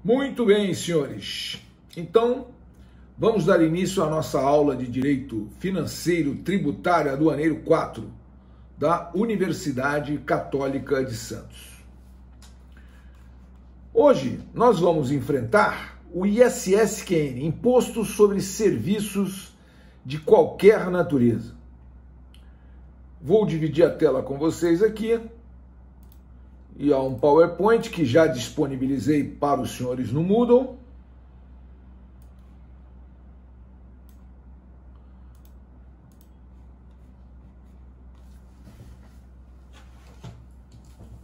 Muito bem, senhores. Então, vamos dar início à nossa aula de Direito Financeiro, Tributário, Aduaneiro 4, da Universidade Católica de Santos. Hoje, nós vamos enfrentar o ISSQN, Imposto sobre Serviços de Qualquer Natureza. Vou dividir a tela com vocês aqui. E há um PowerPoint que já disponibilizei para os senhores no Moodle.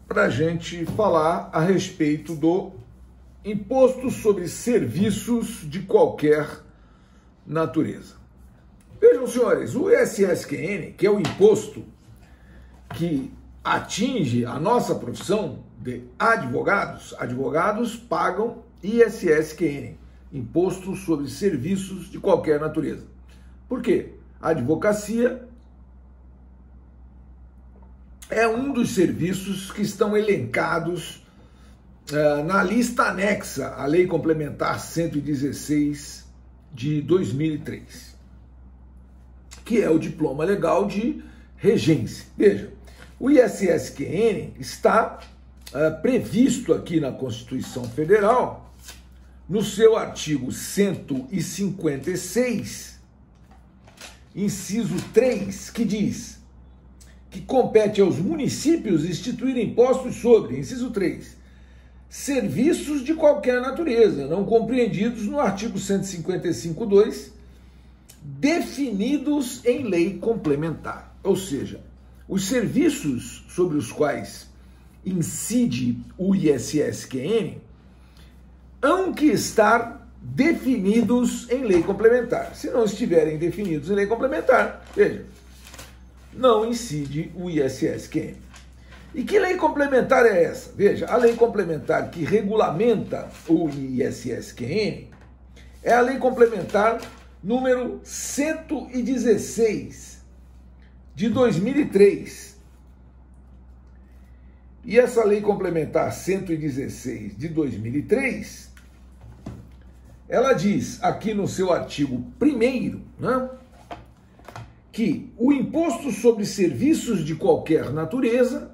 Para a gente falar a respeito do Imposto sobre Serviços de Qualquer Natureza. Vejam, senhores, o ISSQN, que é o imposto que atinge a nossa profissão de advogados, advogados pagam ISSQN, Imposto sobre Serviços de Qualquer Natureza. Por quê? A advocacia é um dos serviços que estão elencados na lista anexa à Lei Complementar 116 de 2003, que é o diploma legal de regência. Veja, o ISSQN está previsto aqui na Constituição Federal, no seu artigo 156, inciso 3, que diz que compete aos municípios instituir impostos sobre, inciso 3, serviços de qualquer natureza, não compreendidos no artigo 155.2, definidos em lei complementar. Ou seja, os serviços sobre os quais incide o ISSQN hão que estar definidos em lei complementar. Se não estiverem definidos em lei complementar, veja, não incide o ISSQN. E que lei complementar é essa? Veja, a lei complementar que regulamenta o ISSQN é a lei complementar número 116 de 2003. E essa lei complementar 116 de 2003, ela diz aqui no seu artigo 1º, né, que o imposto sobre serviços de qualquer natureza,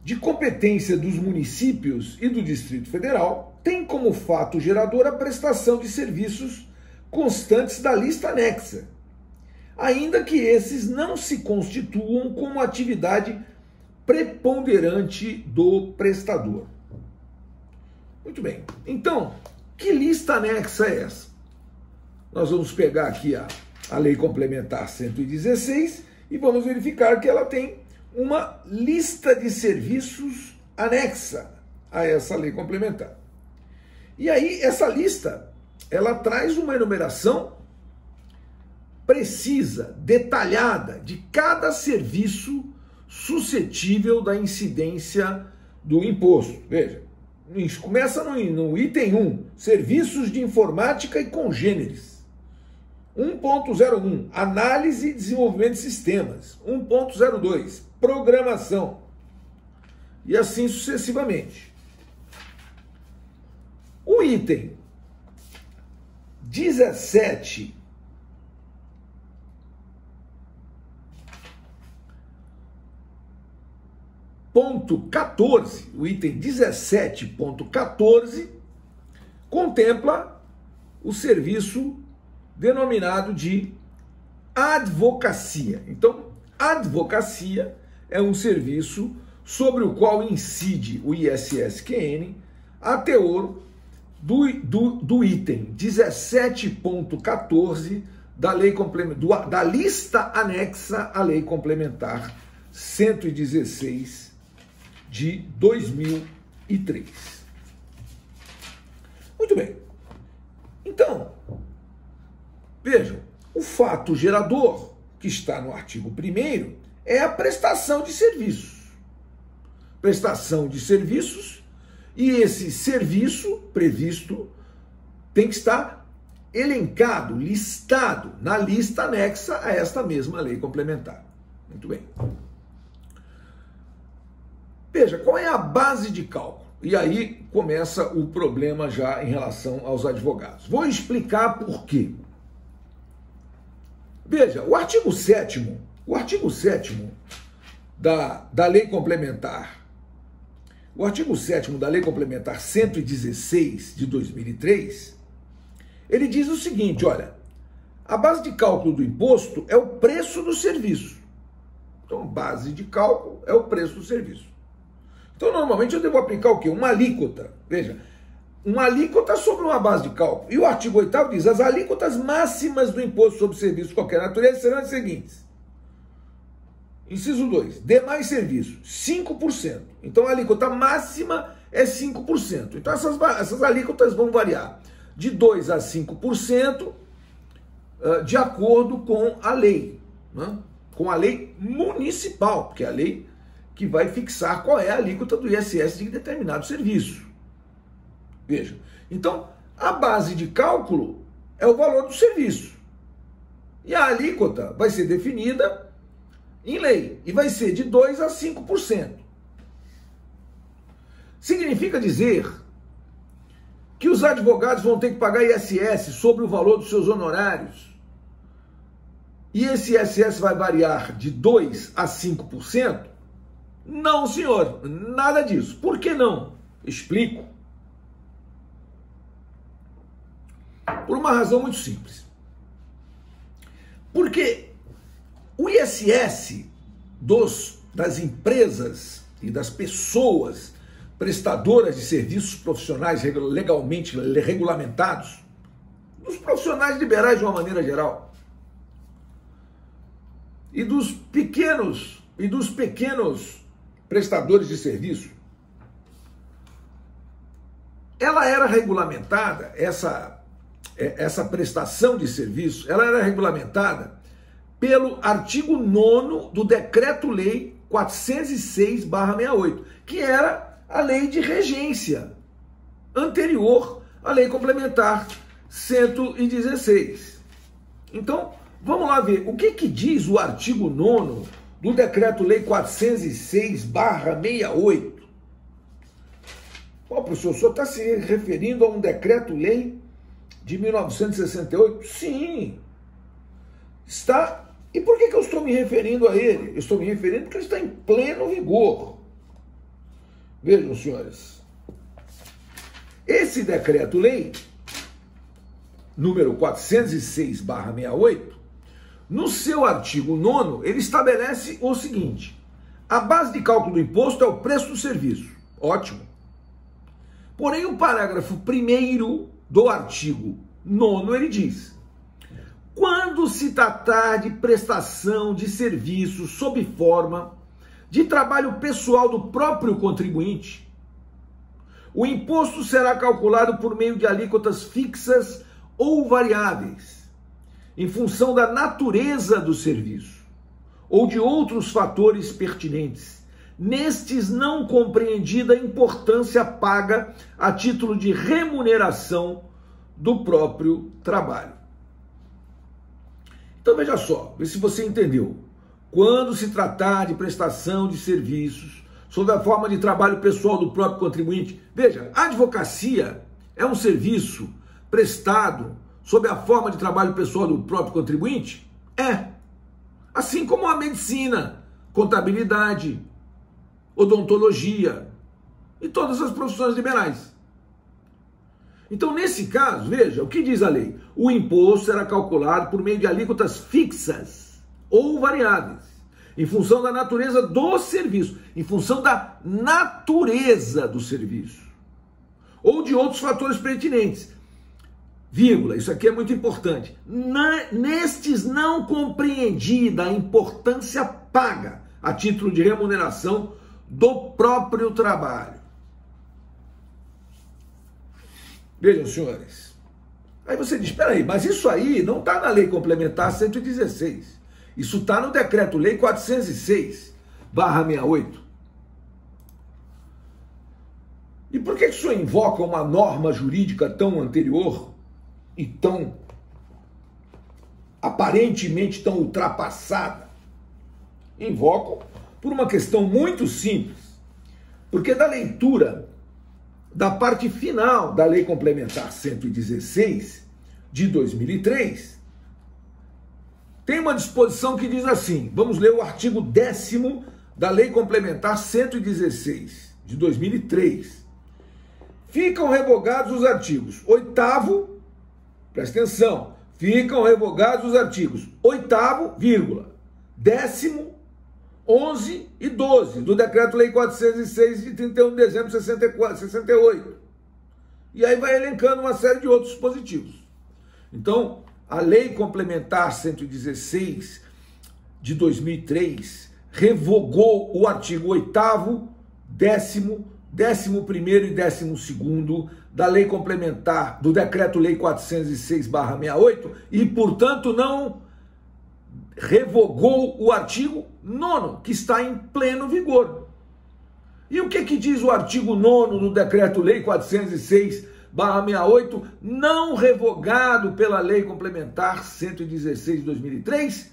de competência dos municípios e do Distrito Federal, tem como fato gerador a prestação de serviços constantes da lista anexa, ainda que esses não se constituam como atividade preponderante do prestador. Muito bem. Então, que lista anexa é essa? Nós vamos pegar aqui a Lei Complementar 116 e vamos verificar que ela tem uma lista de serviços anexa a essa lei complementar. E aí, essa lista, ela traz uma enumeração precisa, detalhada, de cada serviço suscetível da incidência do imposto. Veja, isso começa no item 1, serviços de informática e congêneres. 1.01, análise e desenvolvimento de sistemas. 1.02, programação. E assim sucessivamente. O item 17.14, o item 17.14, contempla o serviço denominado de advocacia. Então, advocacia é um serviço sobre o qual incide o ISSQN a teor do item 17.14 da lei da lista anexa à Lei Complementar 116 de 2003. Muito bem. Então, vejam, o fato gerador que está no artigo 1º é a prestação de serviços. Prestação de serviços, e esse serviço previsto tem que estar elencado, listado na lista anexa a esta mesma lei complementar. Muito bem. Veja, qual é a base de cálculo? E aí começa o problema já em relação aos advogados. Vou explicar por quê. Veja, o artigo 7º da Lei Complementar, o artigo 7º da Lei Complementar 116 de 2003, ele diz o seguinte, olha, a base de cálculo do imposto é o preço do serviço. Então, base de cálculo é o preço do serviço. Então, normalmente eu devo aplicar o quê? Uma alíquota. Veja, uma alíquota sobre uma base de cálculo. E o artigo 8º diz, as alíquotas máximas do imposto sobre serviços de qualquer natureza serão as seguintes. Inciso 2, demais serviços, 5%. Então, a alíquota máxima é 5%. Então, essas alíquotas vão variar de 2% a 5%, de acordo com a lei, né? Com a lei municipal, porque é a lei que vai fixar qual é a alíquota do ISS de determinado serviço. Veja, então a base de cálculo é o valor do serviço e a alíquota vai ser definida em lei e vai ser de 2% a 5%. Significa dizer que os advogados vão ter que pagar ISS sobre o valor dos seus honorários. E esse ISS vai variar de 2% a 5%? Não, senhor, nada disso. Por que não? Explico. Por uma razão muito simples. Porque o ISS das empresas e das pessoas prestadoras de serviços profissionais legalmente regulamentados, dos profissionais liberais de uma maneira geral, e dos pequenos prestadores de serviço, ela era regulamentada, essa prestação de serviço, ela era regulamentada pelo artigo 9º do Decreto-Lei 406/68, que era a lei de regência anterior à Lei Complementar 116. Então, vamos lá ver o que diz o artigo 9º do Decreto-Lei 406/68. Bom, professor, o senhor está se referindo a um Decreto-Lei de 1968? Sim, está. E por que eu estou me referindo a ele? Eu estou me referindo porque ele está em pleno vigor. Vejam, senhores, esse Decreto-Lei número 406/68, no seu artigo 9º, ele estabelece o seguinte: a base de cálculo do imposto é o preço do serviço. Ótimo. Porém, o parágrafo 1º do artigo 9º, ele diz: quando se tratar de prestação de serviço sob forma de trabalho pessoal do próprio contribuinte, o imposto será calculado por meio de alíquotas fixas ou variáveis, em função da natureza do serviço ou de outros fatores pertinentes, nestes não compreendida a importância paga a título de remuneração do próprio trabalho. Então veja só, vê se você entendeu. Quando se tratar de prestação de serviços sob a forma de trabalho pessoal do próprio contribuinte, veja, a advocacia é um serviço prestado sob a forma de trabalho pessoal do próprio contribuinte? É. Assim como a medicina, contabilidade, odontologia e todas as profissões liberais. Então, nesse caso, veja, o que diz a lei? O imposto será calculado por meio de alíquotas fixas ou variáveis, em função da natureza do serviço, em função da natureza do serviço, ou de outros fatores pertinentes. Vírgula, isso aqui é muito importante. Nestes não compreendida a importância paga a título de remuneração do próprio trabalho. Vejam, senhores. Aí você diz, espera aí, mas isso aí não está na Lei Complementar 116. Isso está no Decreto-Lei 406/68. E por que o senhor invoca uma norma jurídica tão anterior e tão aparentemente tão ultrapassada? Invocam por uma questão muito simples. Porque da leitura da parte final da Lei Complementar 116 de 2003, tem uma disposição que diz assim, vamos ler o artigo 10º da Lei Complementar 116 de 2003. Ficam revogados os artigos 8º, presta atenção, ficam revogados os artigos 8º, 10º, 11 e 12 do Decreto-Lei 406 de 31 de dezembro de 68. E aí vai elencando uma série de outros dispositivos. Então, a Lei Complementar 116 de 2003 revogou o artigo 8º, 10º, 11º e 12º da Lei Complementar do Decreto-Lei 406/68 e, portanto, não revogou o artigo 9º, que está em pleno vigor. E o que diz o artigo 9º do Decreto-Lei 406/68, não revogado pela Lei Complementar 116 de 2003?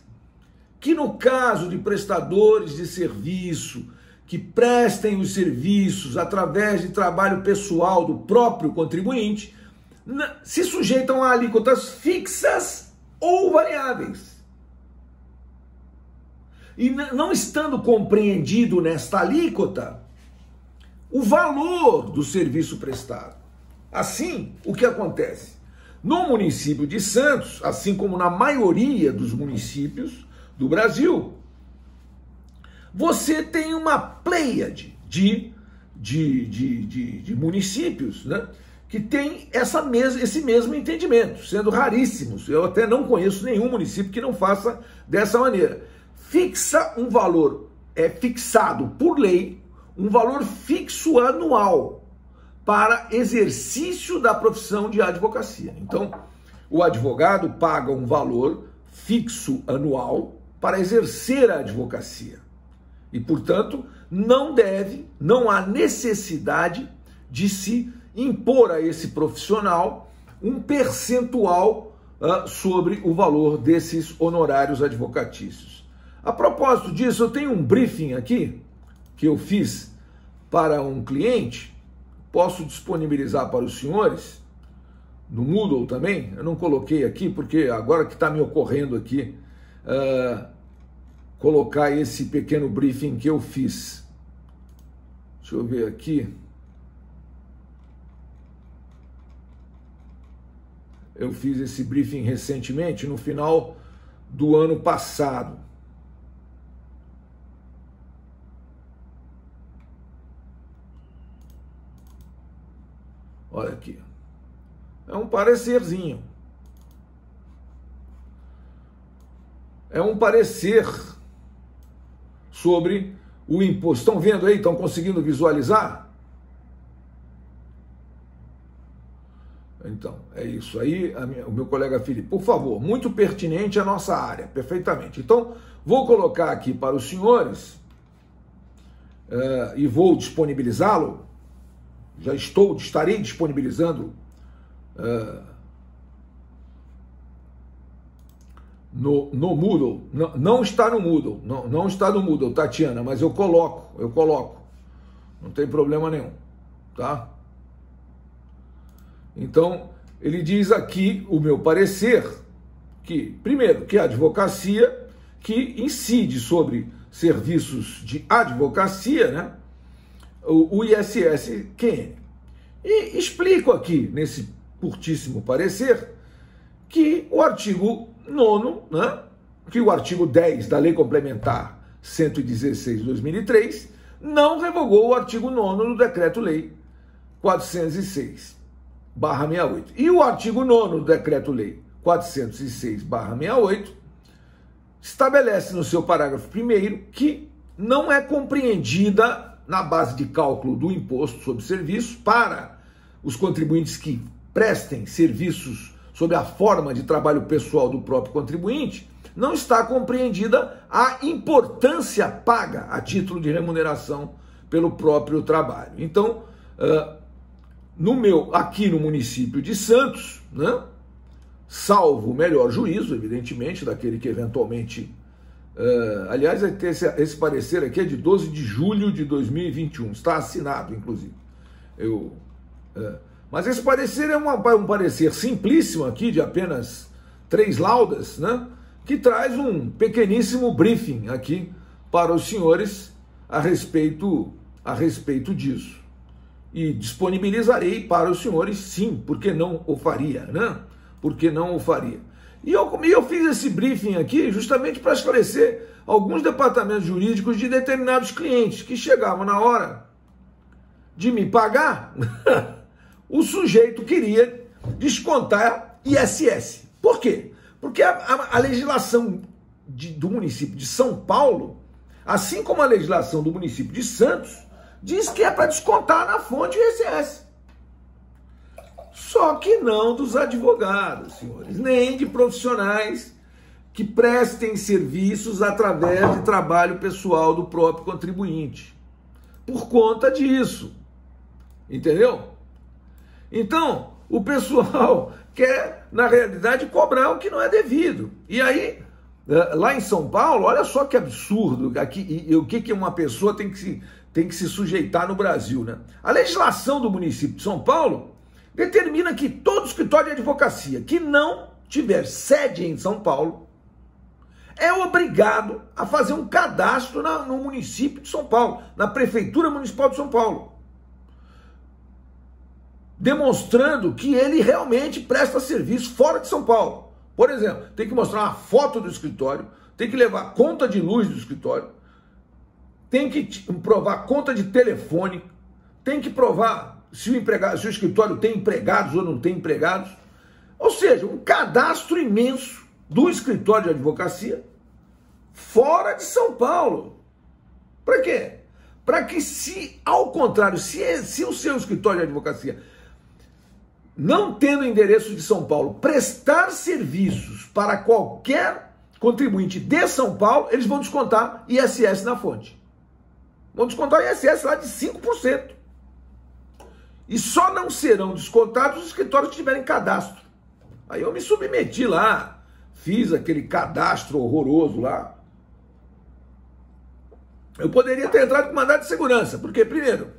Que no caso de prestadores de serviço que prestem os serviços através de trabalho pessoal do próprio contribuinte, se sujeitam a alíquotas fixas ou variáveis. E não estando compreendido nesta alíquota o valor do serviço prestado. Assim, o que acontece? No município de Santos, assim como na maioria dos municípios do Brasil, você tem uma pleiade de municípios, né, que tem esse mesmo entendimento, sendo raríssimos. Eu até não conheço nenhum município que não faça dessa maneira. Fixa um valor, é fixado por lei, um valor fixo anual para exercício da profissão de advocacia. Então, o advogado paga um valor fixo anual para exercer a advocacia. E, portanto, não há necessidade de se impor a esse profissional um percentual sobre o valor desses honorários advocatícios. A propósito disso, eu tenho um briefing aqui que eu fiz para um cliente, posso disponibilizar para os senhores, no Moodle também, eu não coloquei aqui porque agora que está me ocorrendo aqui, colocar esse pequeno briefing que eu fiz. Deixa eu ver aqui. Eu fiz esse briefing recentemente, no final do ano passado. Olha aqui. É um parecerzinho. É um parecer sobre o imposto. Estão vendo aí? Estão conseguindo visualizar? Então, é isso aí. O meu colega Felipe, por favor, muito pertinente à nossa área, perfeitamente. Então, vou colocar aqui para os senhores e vou disponibilizá-lo. Estarei disponibilizando no Moodle. Não está no Moodle, não está no Moodle, Tatiana, mas eu coloco. Não tem problema nenhum, tá? Então, ele diz aqui, o meu parecer, que, primeiro, que a advocacia, que incide sobre serviços de advocacia, né? O ISS-QN. E explico aqui, nesse curtíssimo parecer, que o artigo 9º, né, que o artigo 10 da Lei Complementar 116 de 2003, não revogou o artigo 9º do Decreto-Lei 406/68. E o artigo 9º do Decreto-Lei 406/68 estabelece no seu parágrafo 1º que não é compreendida na base de cálculo do imposto sobre serviços para os contribuintes que prestem serviços sob a forma de trabalho pessoal do próprio contribuinte, não está compreendida a importância paga a título de remuneração pelo próprio trabalho. Então, aqui no município de Santos, né, salvo o melhor juízo, evidentemente, daquele que eventualmente... aliás, esse parecer aqui é de 12 de julho de 2021, está assinado, inclusive. Eu Mas esse parecer é um parecer simplíssimo aqui, de apenas 3 laudas, né? Que traz um pequeníssimo briefing aqui para os senhores a respeito disso. E disponibilizarei para os senhores, sim, porque não o faria, né? Porque não o faria. E eu fiz esse briefing aqui justamente para esclarecer alguns departamentos jurídicos de determinados clientes que chegavam na hora de me pagar, o sujeito queria descontar ISS. Por quê? Porque a legislação do município de São Paulo, assim como a legislação do município de Santos, diz que é para descontar na fonte o ISS. Só que não dos advogados, senhores, nem de profissionais que prestem serviços através de trabalho pessoal do próprio contribuinte. Por conta disso. Entendeu? Então, o pessoal quer, na realidade, cobrar o que não é devido. E aí, lá em São Paulo, olha só que absurdo aqui, o que uma pessoa tem que se sujeitar no Brasil, né? A legislação do município de São Paulo determina que todo escritório de advocacia que não tiver sede em São Paulo é obrigado a fazer um cadastro no município de São Paulo, na Prefeitura Municipal de São Paulo, demonstrando que ele realmente presta serviço fora de São Paulo. Por exemplo, tem que mostrar uma foto do escritório, tem que levar conta de luz do escritório, tem que provar conta de telefone, tem que provar se o escritório tem empregados ou não tem empregados. Ou seja, um cadastro imenso do escritório de advocacia fora de São Paulo. Para quê? Para que, se ao contrário, se o seu escritório de advocacia, não tendo endereço de São Paulo, prestar serviços para qualquer contribuinte de São Paulo, eles vão descontar ISS na fonte. Vão descontar ISS lá de 5%. E só não serão descontados os escritórios que tiverem cadastro. Aí eu me submeti lá, fiz aquele cadastro horroroso lá. Eu poderia ter entrado com mandado de segurança, porque, primeiro,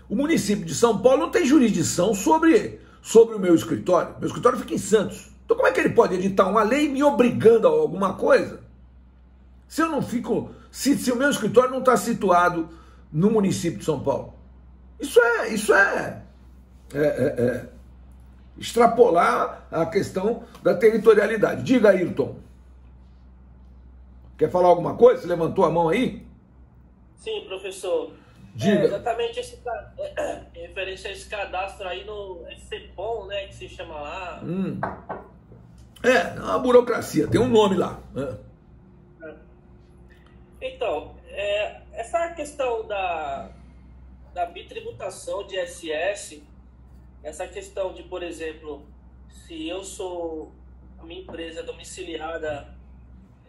o município de São Paulo não tem jurisdição sobre o meu escritório. Meu escritório fica em Santos. Então como é que ele pode editar uma lei me obrigando a alguma coisa? Se eu não fico, se o meu escritório não está situado no município de São Paulo. Isso é extrapolar a questão da territorialidade. Diga, Ayrton. Quer falar alguma coisa? Você levantou a mão aí? Sim, professor. Diga. Exatamente referência a esse cadastro aí no CEPOM, né, que se chama lá. É uma burocracia, tem um nome lá. Então, essa questão da bitributação de ISS, essa questão de, por exemplo, se a minha empresa é domiciliada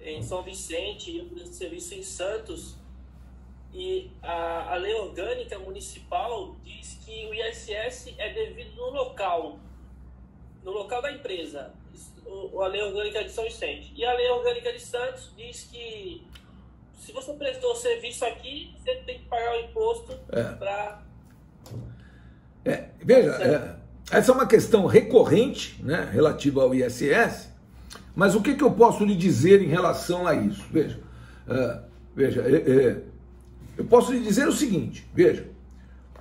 em São Vicente e eu presto serviço em Santos, e a lei orgânica municipal diz que o ISS é devido no local da empresa, a lei orgânica de São Vicente. E a lei orgânica de Santos diz que se você prestou serviço aqui, você tem que pagar o imposto para... Veja, essa é uma questão recorrente, né, relativa ao ISS, mas o que eu posso lhe dizer em relação a isso? Veja, eu posso lhe dizer o seguinte, veja,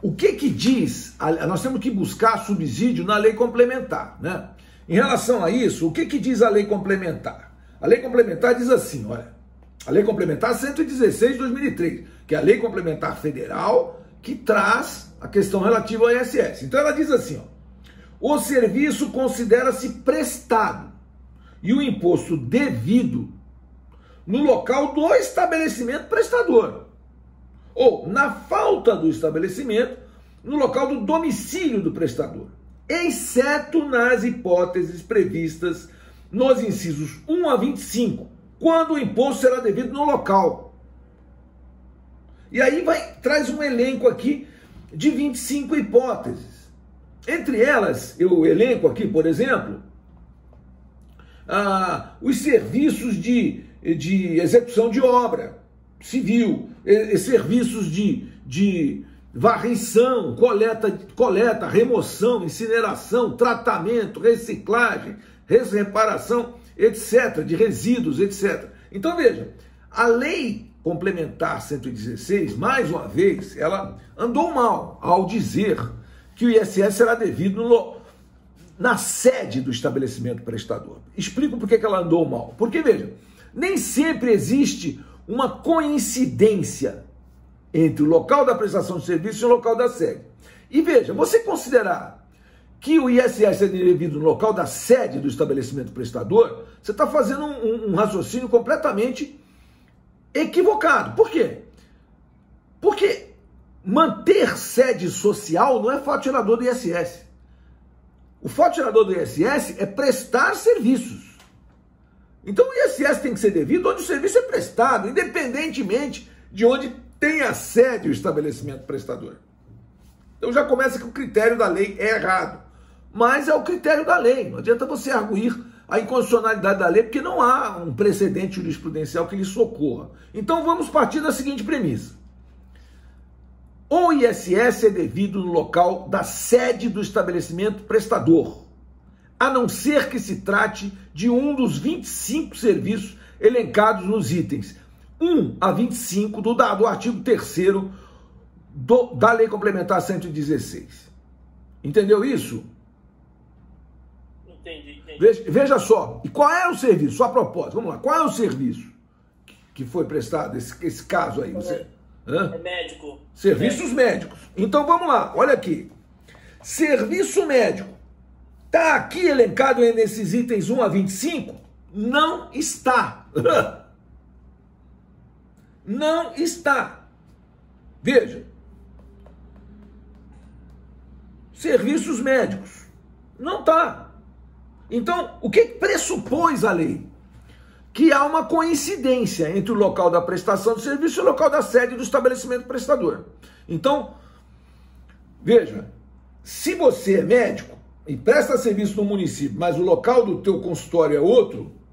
o que diz, nós temos que buscar subsídio na lei complementar, né? Em relação a isso, o que diz a lei complementar? A lei complementar diz assim, olha, a lei complementar 116 de 2003, que é a lei complementar federal que traz a questão relativa ao ISS. Então ela diz assim, ó, o serviço considera-se prestado e o imposto devido no local do estabelecimento prestador, ou, na falta do estabelecimento, no local do domicílio do prestador, exceto nas hipóteses previstas nos incisos 1 a 25, quando o imposto será devido no local. E aí traz um elenco aqui de 25 hipóteses. Entre elas, eu elenco aqui, por exemplo, os serviços de execução de obra civil, serviços de varrição, coleta, remoção, incineração, tratamento, reciclagem, reparação, etc., de resíduos, etc. Então veja, a Lei Complementar 116, mais uma vez, ela andou mal ao dizer que o ISS será devido na sede do estabelecimento prestador. Explico por que ela andou mal. Porque, veja, nem sempre existe uma coincidência entre o local da prestação de serviço e o local da sede. E veja, você considerar que o ISS é devido no local da sede do estabelecimento prestador, você está fazendo um raciocínio completamente equivocado. Por quê? Porque manter sede social não é fato gerador do ISS. O fato gerador do ISS é prestar serviços. Então o ISS tem que ser devido onde o serviço é prestado, independentemente de onde tem a sede o estabelecimento prestador. Então já começa que o critério da lei é errado. Mas é o critério da lei. Não adianta você arguir a inconstitucionalidade da lei, porque não há um precedente jurisprudencial que lhe socorra. Então vamos partir da seguinte premissa. O ISS é devido no local da sede do estabelecimento prestador, a não ser que se trate de um dos 25 serviços elencados nos itens 1 a 25 do artigo 3º da Lei Complementar 116. Entendeu isso? Entendi. Veja só, e qual é o serviço? Só a propósito, vamos lá, qual é o serviço que foi prestado, esse caso aí? É médico. Serviços médicos. Então vamos lá, olha aqui. Serviço médico. Está aqui elencado nesses itens 1 a 25? Não está. Não está. Veja. Serviços médicos. Não está. Então, o que pressupôs a lei? Que há uma coincidência entre o local da prestação de serviço e o local da sede do estabelecimento prestador. Então, veja, se você é médico e presta serviço no município, mas o local do teu consultório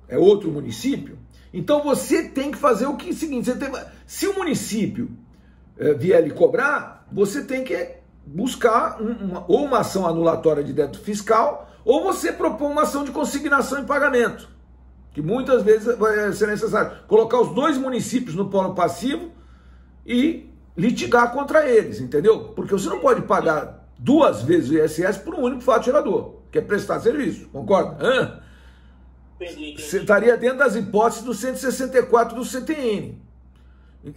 é outro município, então você tem que fazer o seguinte, se o município vier lhe cobrar, você tem que buscar ou uma ação anulatória de débito fiscal, ou você propor uma ação de consignação e pagamento, que muitas vezes vai ser necessário colocar os dois municípios no polo passivo e litigar contra eles, entendeu? Porque você não pode pagar duas vezes o ISS por um único fato gerador, que é prestar serviço, concorda? Entendi. Você estaria dentro das hipóteses do 164 do CTN.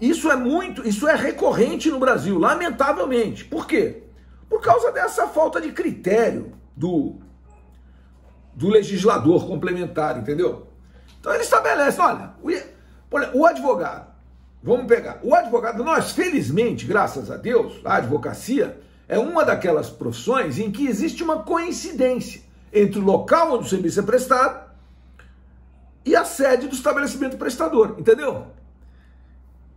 Isso é recorrente no Brasil, lamentavelmente. Por quê? Por causa dessa falta de critério do legislador complementar, entendeu? Então ele estabelece, olha, o advogado, vamos pegar, o advogado, nós felizmente, graças a Deus, a advocacia é uma daquelas profissões em que existe uma coincidência entre o local onde o serviço é prestado e a sede do estabelecimento prestador, entendeu?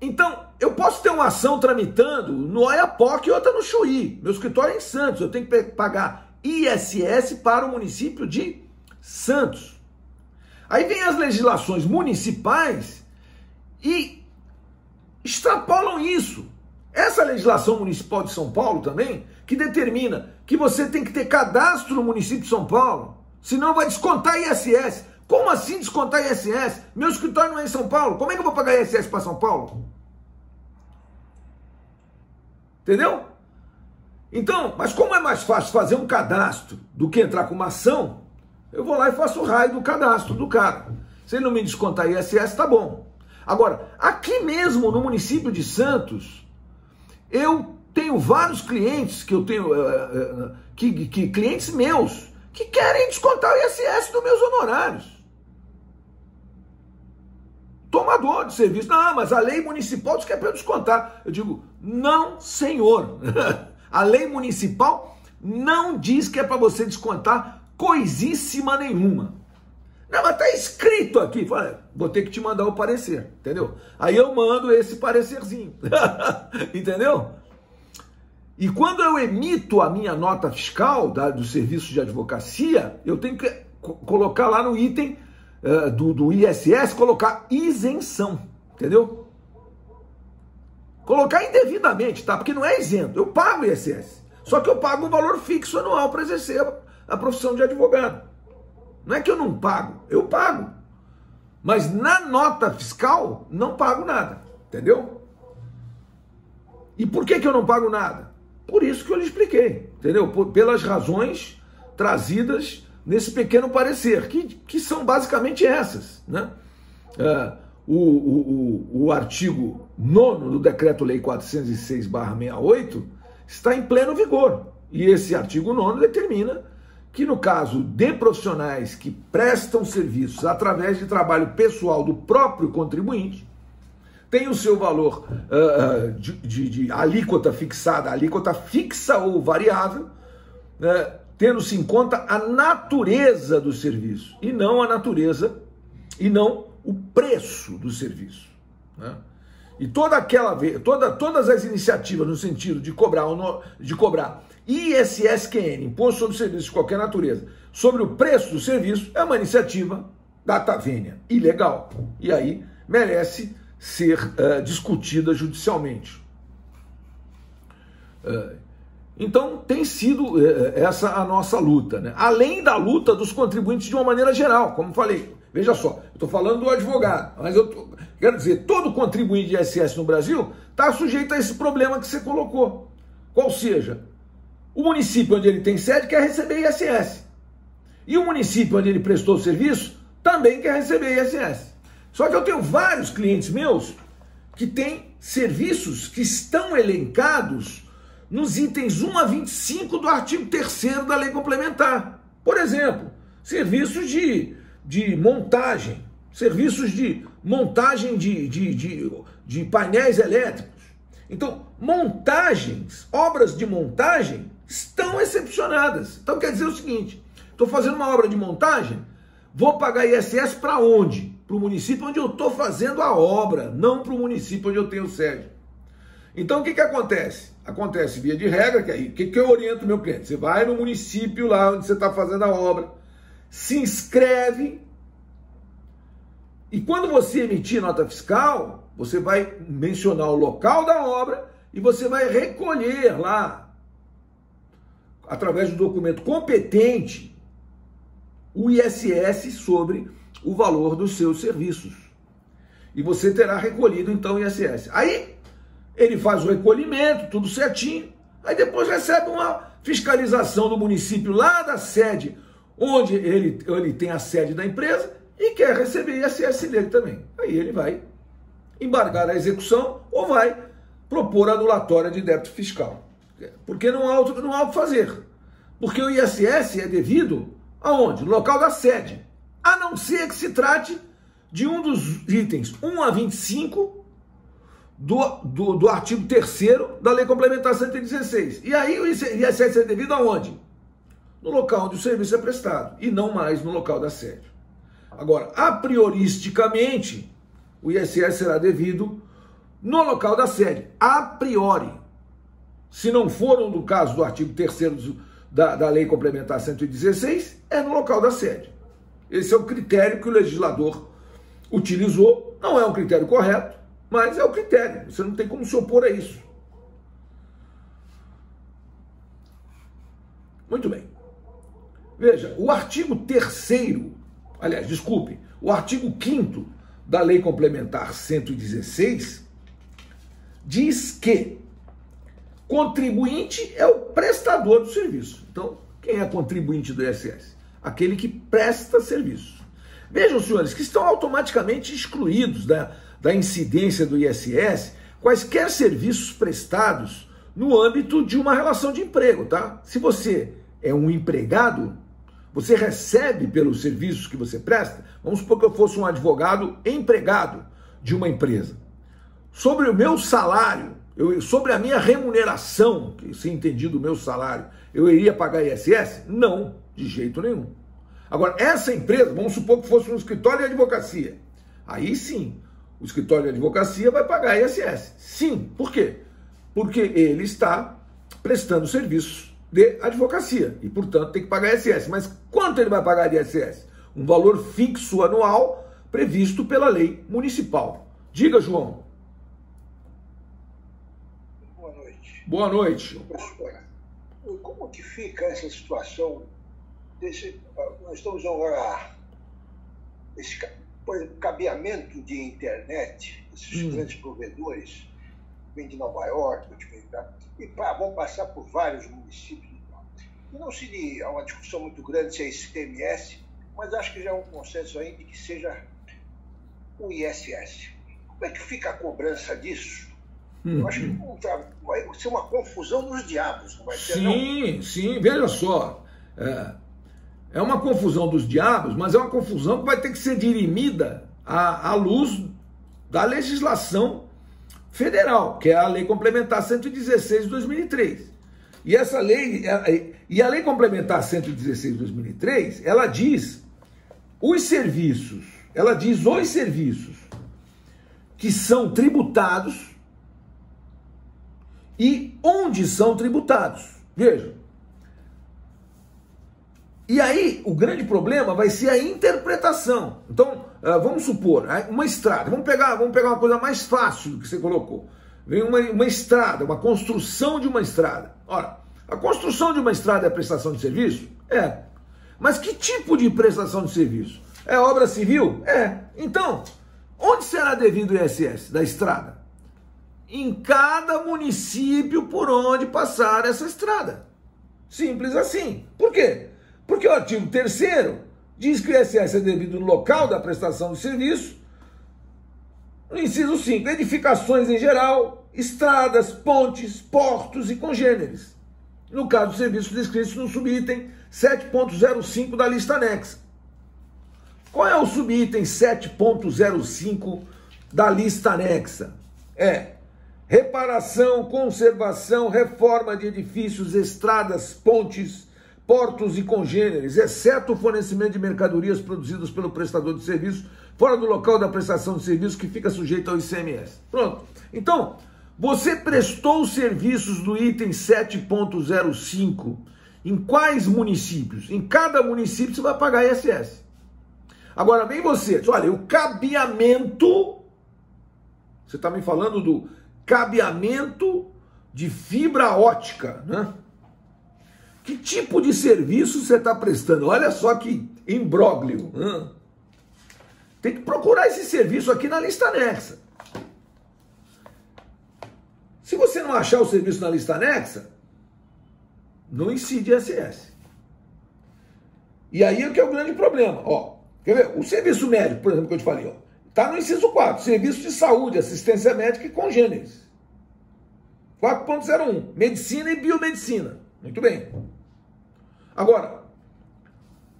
Então, eu posso ter uma ação tramitando no Oiapoque e outra no Chuí. Meu escritório é em Santos, eu tenho que pagar ISS para o município de Santos. Aí vem as legislações municipais e extrapolam isso. Essa legislação municipal de São Paulo também, que determina que você tem que ter cadastro no município de São Paulo, senão vai descontar ISS. Como assim descontar ISS? Meu escritório não é em São Paulo, como é que eu vou pagar ISS para São Paulo? Entendeu? Então, mas como é mais fácil fazer um cadastro do que entrar com uma ação, eu vou lá e faço o raio do cadastro do cara. Se ele não me descontar ISS, tá bom. Agora, aqui mesmo no município de Santos, eu tenho vários clientes que eu tenho, clientes meus, que querem descontar o ISS dos meus honorários. Tomador de serviço. Não, mas a lei municipal diz que é para eu descontar. Eu digo, não, senhor. A lei municipal não diz que é para você descontar coisíssima nenhuma. Não, mas tá escrito aqui. Fala, vou ter que te mandar o parecer, entendeu? Aí eu mando esse parecerzinho. Entendeu? E quando eu emito a minha nota fiscal do serviço de advocacia, eu tenho que colocar lá no item do ISS, colocar isenção, entendeu? Colocar indevidamente, tá? Porque não é isento. Eu pago ISS. Só que eu pago um valor fixo anual para exercer a profissão de advogado. Não é que eu não pago, eu pago. Mas na nota fiscal, não pago nada. Entendeu? E por que eu não pago nada? Por isso que eu lhe expliquei. Entendeu? Pelas razões trazidas nesse pequeno parecer, que são basicamente essas, né? O artigo 9º do Decreto-Lei 406/68 está em pleno vigor. E esse artigo 9º determina que, no caso de profissionais que prestam serviços através de trabalho pessoal do próprio contribuinte, tem o seu valor de alíquota fixada, alíquota fixa ou variável, tendo-se em conta a natureza do serviço, e não a natureza, e não o preço do serviço, né? E todas as iniciativas no sentido de cobrar ISSQN, Imposto sobre Serviços de qualquer natureza, sobre o preço do serviço, é uma iniciativa data vênia, ilegal, e aí merece ser discutida judicialmente. Então tem sido essa a nossa luta, né? Além da luta dos contribuintes de uma maneira geral, como falei. Veja só, eu estou falando do advogado, mas quero dizer, todo contribuinte de ISS no Brasil está sujeito a esse problema que você colocou. Qual seja, o município onde ele tem sede quer receber ISS. E o município onde ele prestou o serviço também quer receber ISS. Só que eu tenho vários clientes meus que têm serviços que estão elencados nos itens 1 a 25 do artigo 3º da Lei Complementar. Por exemplo, serviços de montagem, serviços de montagem de painéis elétricos. Então, montagens, obras de montagem estão excepcionadas. Então quer dizer o seguinte, estou fazendo uma obra de montagem, vou pagar ISS para onde? Para o município onde eu estou fazendo a obra, não para o município onde eu tenho sede. Então o que acontece? Acontece via de regra, que aí, o que eu oriento o meu cliente? Você vai no município lá onde você está fazendo a obra, se inscreve, e quando você emitir nota fiscal, você vai mencionar o local da obra e você vai recolher lá, através do documento competente, o ISS sobre o valor dos seus serviços. E você terá recolhido, então, o ISS. Aí, ele faz o recolhimento, tudo certinho, aí depois recebe uma fiscalização do município lá da sede, onde ele tem a sede da empresa, e quer receber ISS dele também. Aí ele vai embargar a execução ou vai propor anulatória de débito fiscal. Porque não há o que fazer. Porque o ISS é devido aonde? No local da sede. A não ser que se trate de um dos itens 1 a 25 do artigo 3º da Lei Complementar 116. E aí o ISS é devido aonde? No local onde o serviço é prestado, e não mais no local da sede. Agora, a prioristicamente, o ISS será devido no local da sede, a priori. Se não for no caso do artigo 3º da Lei Complementar 116, é no local da sede. Esse é o critério que o legislador utilizou. Não é um critério correto, mas é o critério. Você não tem como se opor a isso. Muito bem. Veja, o artigo 3º, aliás, desculpe, o artigo 5º da Lei Complementar 116 diz que contribuinte é o prestador do serviço. Então, quem é contribuinte do ISS? Aquele que presta serviço. Vejam, senhores, que estão automaticamente excluídos da incidência do ISS quaisquer serviços prestados no âmbito de uma relação de emprego, tá? Se você é um empregado, você recebe pelos serviços que você presta. Vamos supor que eu fosse um advogado empregado de uma empresa. Sobre o meu salário, sobre a minha remuneração, que se entendido o meu salário, eu iria pagar ISS? Não, de jeito nenhum. Agora, essa empresa, vamos supor que fosse um escritório de advocacia. Aí sim, o escritório de advocacia vai pagar ISS. Sim, por quê? Porque ele está prestando serviços de advocacia e, portanto, tem que pagar ISS. Mas quanto ele vai pagar de ISS? Um valor fixo anual previsto pela lei municipal. Diga, João. Boa noite. Professora, como que fica essa situação nós estamos agora, esse por exemplo, cabeamento de internet, esses grandes provedores, vêm de Nova York, e vão passar por vários municípios e tal. E não seria uma discussão muito grande se é ICMS, mas acho que já é um consenso aí de que seja o ISS. Como é que fica a cobrança disso? Eu acho que vai ser uma confusão dos diabos, não vai ser, não? Sim, veja só. É uma confusão dos diabos, mas é uma confusão que vai ter que ser dirimida à luz da legislação federal, que é a Lei Complementar 116 de 2003. E essa lei, a Lei Complementar 116 de 2003, ela diz os serviços que são tributados e onde são tributados. Veja. E aí, o grande problema vai ser a interpretação. Então, vamos supor, uma estrada. Vamos pegar uma coisa mais fácil do que você colocou. Vem uma estrada, uma construção de uma estrada. Ora, a construção de uma estrada é prestação de serviço? É. Mas que tipo de prestação de serviço? É obra civil? É. Então, onde será devido o ISS da estrada? Em cada município por onde passar essa estrada. Simples assim. Por quê? Porque o artigo 3º diz que o ISS é devido no local da prestação de serviço. No inciso 5, edificações em geral, estradas, pontes, portos e congêneres. No caso dos serviços descritos no subitem 7.05 da lista anexa. Qual é o subitem 7.05 da lista anexa? Reparação, conservação, reforma de edifícios, estradas, pontes, portos e congêneres, exceto o fornecimento de mercadorias produzidas pelo prestador de serviço fora do local da prestação de serviço que fica sujeito ao ICMS. Pronto. Então, você prestou os serviços do item 7.05 em quais municípios? Em cada município você vai pagar ISS. Agora, vem você, olha, o cabeamento, você está me falando do cabeamento de fibra ótica, né? Que tipo de serviço você está prestando? Olha só que imbróglio. Tem que procurar esse serviço aqui na lista anexa. Se você não achar o serviço na lista anexa, não incide ISS. E aí é que é o grande problema. Ó, quer ver? O serviço médico, por exemplo, que eu te falei, está no inciso 4, serviço de saúde, assistência médica e congêneres. 4.01, medicina e biomedicina. Muito bem. Agora,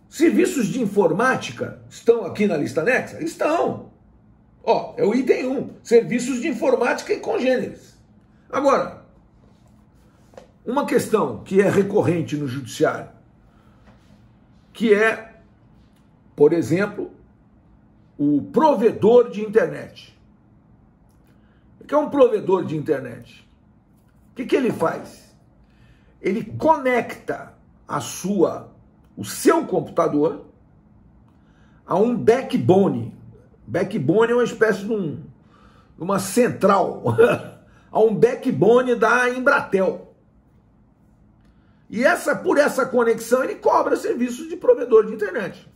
serviços de informática estão aqui na lista anexa? Estão. Ó, é o item 1, serviços de informática e congêneres. Agora, uma questão que é recorrente no judiciário, que é, por exemplo, o provedor de internet. O que é um provedor de internet? O que ele faz? Ele conecta o seu computador a um backbone. Backbone é uma espécie de uma central, a um backbone da Embratel. E por essa conexão ele cobra serviços de provedor de internet.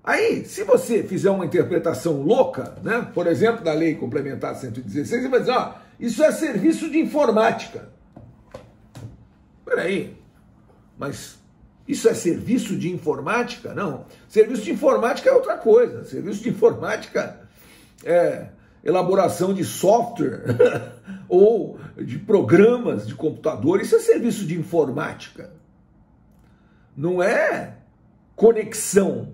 Aí, se você fizer uma interpretação louca, né, por exemplo, da Lei Complementar 116, você vai dizer, isso é serviço de informática. Peraí, mas isso é serviço de informática? Não. Serviço de informática é outra coisa. Serviço de informática é elaboração de software ou de programas de computador. Isso é serviço de informática. Não é conexão.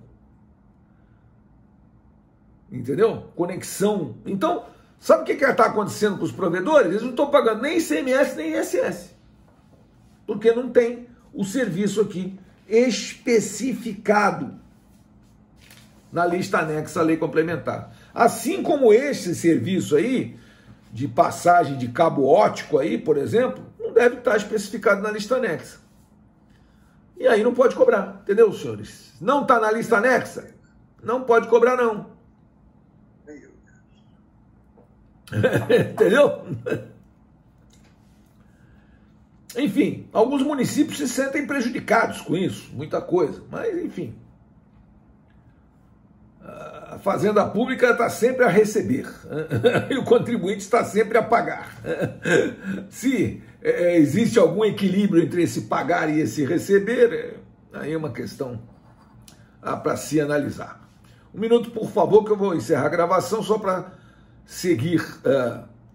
Entendeu? Conexão. Então, sabe o que está acontecendo com os provedores? Eles não estão pagando nem ICMS nem ISS. Porque não tem o serviço aqui especificado na lista anexa à lei complementar. Assim como esse serviço aí, de passagem de cabo ótico aí, por exemplo, não deve estar especificado na lista anexa. E aí não pode cobrar, entendeu, senhores? Não está na lista anexa? Não pode cobrar, não. Entendeu? Enfim, alguns municípios se sentem prejudicados com isso, muita coisa, mas enfim. A fazenda pública está sempre a receber e o contribuinte está sempre a pagar. Se existe algum equilíbrio entre esse pagar e esse receber, aí é uma questão para se analisar. Um minuto, por favor, que eu vou encerrar a gravação só para seguir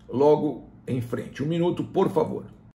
logo em frente. Um minuto, por favor.